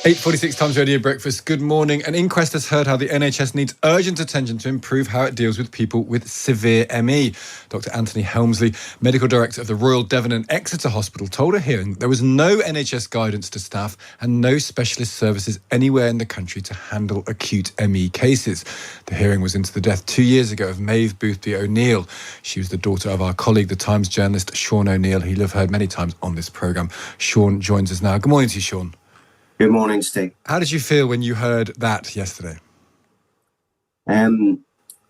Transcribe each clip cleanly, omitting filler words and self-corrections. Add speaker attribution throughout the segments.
Speaker 1: 8:46 Times Radio Breakfast. Good morning. An inquest has heard how the NHS needs urgent attention to improve how it deals with people with severe ME. Dr Anthony Helmsley, Medical Director of the Royal Devon and Exeter Hospital, told a hearing there was no NHS guidance to staff and no specialist services anywhere in the country to handle acute ME cases. The hearing was into the death 2 years ago of Maeve Boothby-O'Neill. She was the daughter of our colleague, the Times journalist Sean O'Neill, who you've heard many times on this programme. Sean joins us now. Good morning to you, Sean.
Speaker 2: Good morning, Steve.
Speaker 1: How did you feel when you heard that yesterday?
Speaker 2: I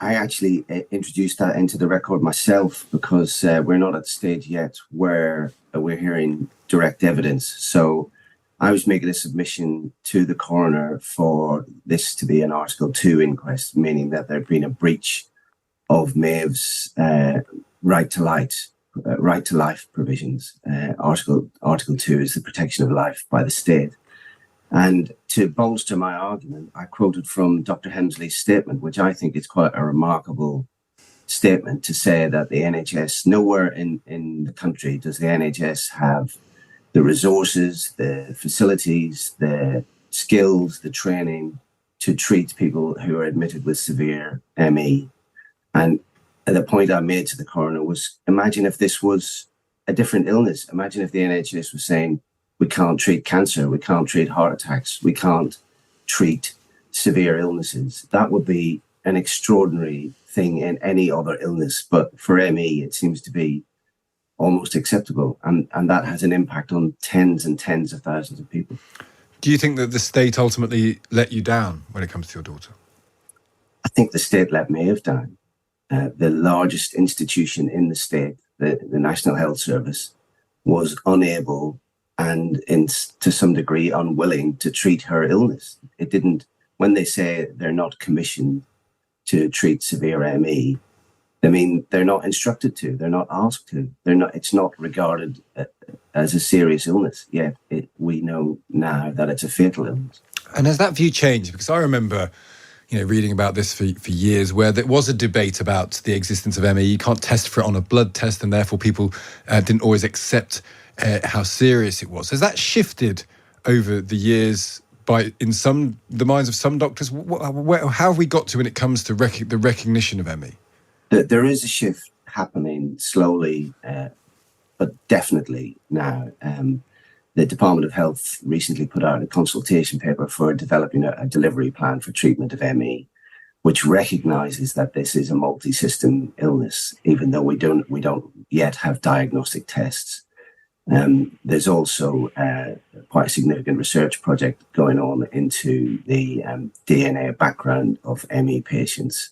Speaker 2: actually introduced that into the record myself because we're not at the stage yet where we're hearing direct evidence. So I was making a submission to the coroner for this to be an Article 2 inquest, meaning that there'd been a breach of Maeve's right to life provisions. Article 2 is the protection of life by the state. And to bolster my argument, I quoted from Dr. Helmsley's statement, which I think is quite a remarkable statement, to say that the NHS, nowhere in the country does the NHS have the resources, the facilities, the skills, the training to treat people who are admitted with severe ME. And the point I made to the coroner was, imagine if this was a different illness. Imagine if the NHS was saying, we can't treat cancer, we can't treat heart attacks, we can't treat severe illnesses. That would be an extraordinary thing in any other illness. But for ME, it seems to be almost acceptable. And that has an impact on tens and tens of thousands of people.
Speaker 1: Do you think that the state ultimately let you down when it comes to your daughter?
Speaker 2: I think the state let Maeve down. The largest institution in the state, the National Health Service, was unable and to some degree unwilling to treat her illness. It didn't, when they say they're not commissioned to treat severe ME, I mean, they're not instructed to, they're not asked to, it's not regarded as a serious illness, yet we know now that it's a fatal illness.
Speaker 1: And has that view changed? Because I remember, reading about this for years, where there was a debate about the existence of ME. You can't test for it on a blood test, and therefore people didn't always accept how serious it was. Has that shifted over the years in the minds of some doctors? How have we got to when it comes to the recognition of ME?
Speaker 2: There is a shift happening slowly, but definitely now. The Department of Health recently put out a consultation paper for developing a delivery plan for treatment of ME, which recognises that this is a multi-system illness, even though we don't yet have diagnostic tests. There's also quite a significant research project going on into the DNA background of ME patients.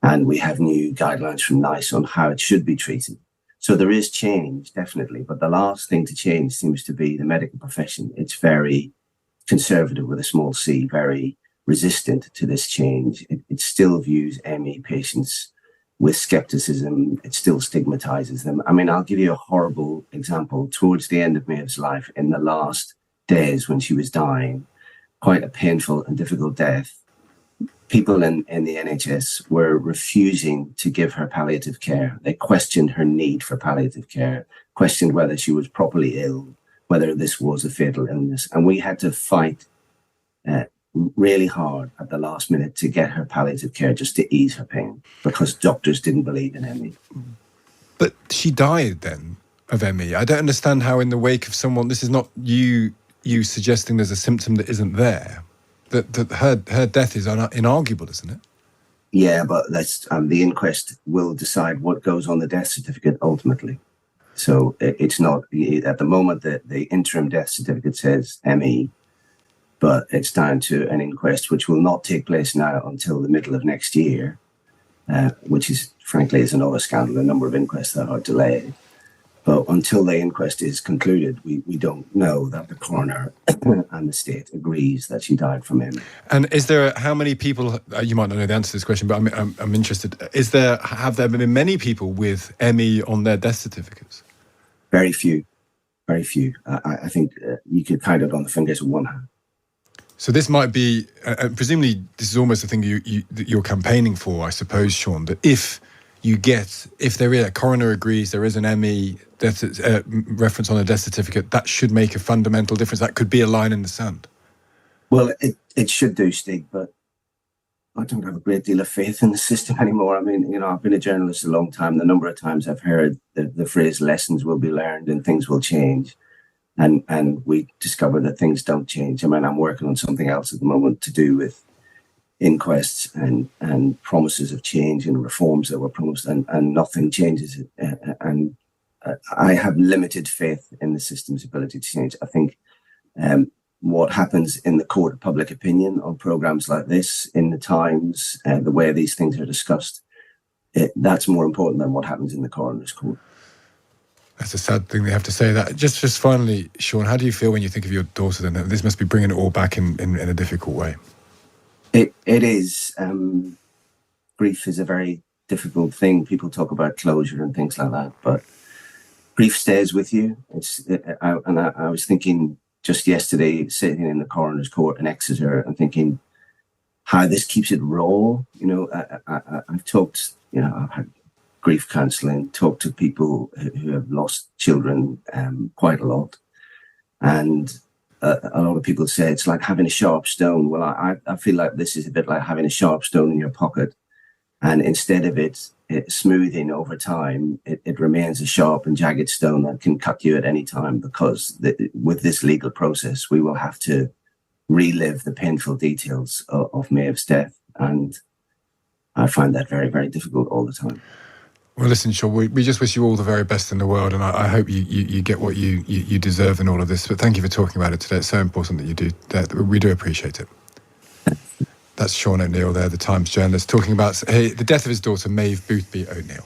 Speaker 2: And we have new guidelines from NICE on how it should be treated. So there is change, definitely. But the last thing to change seems to be the medical profession. It's very conservative with a small c, very resistant to this change. It still views ME patients with skepticism. It still stigmatizes them. I mean, I'll give you a horrible example. Towards the end of Maeve's life, in the last days when she was dying, quite a painful and difficult death, people in the NHS were refusing to give her palliative care. They questioned her need for palliative care, questioned whether she was properly ill, whether this was a fatal illness. And we had to fight really hard at the last minute to get her palliative care just to ease her pain, because doctors didn't believe in ME.
Speaker 1: But she died then of ME. I don't understand how in the wake of someone, this is not you suggesting there's a symptom that isn't there, that her death is inarguable, isn't it?
Speaker 2: Yeah, but the inquest will decide what goes on the death certificate ultimately. So it's not, at the moment, the interim death certificate says ME, but it's down to an inquest which will not take place now until the middle of next year, which is, frankly, is another scandal, a number of inquests that are delayed. But until the inquest is concluded, we don't know that the coroner and the state agrees that she died from ME.
Speaker 1: And how many people, you might not know the answer to this question, but I'm interested, have there been many people with ME on their death certificates?
Speaker 2: Very few. I think you could count it on the fingers of one hand.
Speaker 1: So this might be, presumably this is almost a thing that you're campaigning for, I suppose, Sean, that if there is a coroner agrees there is an ME reference on a death certificate, that should make a fundamental difference. That could be a line in the sand.
Speaker 2: Well, it should do, Steve, but I don't have a great deal of faith in the system anymore. I mean, I've been a journalist a long time. The number of times I've heard the phrase lessons will be learned and things will change. And we discover that things don't change. I mean, I'm working on something else at the moment to do with inquests and promises of change and reforms that were promised, and nothing changes. And I have limited faith in the system's ability to change. I think what happens in the court of public opinion on programs like this, in the Times, the way these things are discussed, that's more important than what happens in the coroner's court.
Speaker 1: That's a sad thing they have to say that. Just finally, Sean, how do you feel when you think of your daughter then? This must be bringing it all back in a difficult way.
Speaker 2: It is. Grief is a very difficult thing. People talk about closure and things like that, but grief stays with you. I was thinking just yesterday, sitting in the coroner's court in Exeter and thinking how this keeps it raw. I've talked, I've had grief counselling, talked to people who have lost children quite a lot. And a lot of people say it's like having a sharp stone. Well, I feel like this is a bit like having a sharp stone in your pocket. And instead of it smoothing over time, it remains a sharp and jagged stone that can cut you at any time, because with this legal process, we will have to relive the painful details of Maeve's death. And I find that very, very difficult all the time.
Speaker 1: Well, listen, Sean, we just wish you all the very best in the world, and I hope you get what you deserve in all of this. But thank you for talking about it today. It's so important that you do. We do appreciate it. That's Sean O'Neill there, the Times journalist, talking about the death of his daughter, Maeve Boothby-O'Neill.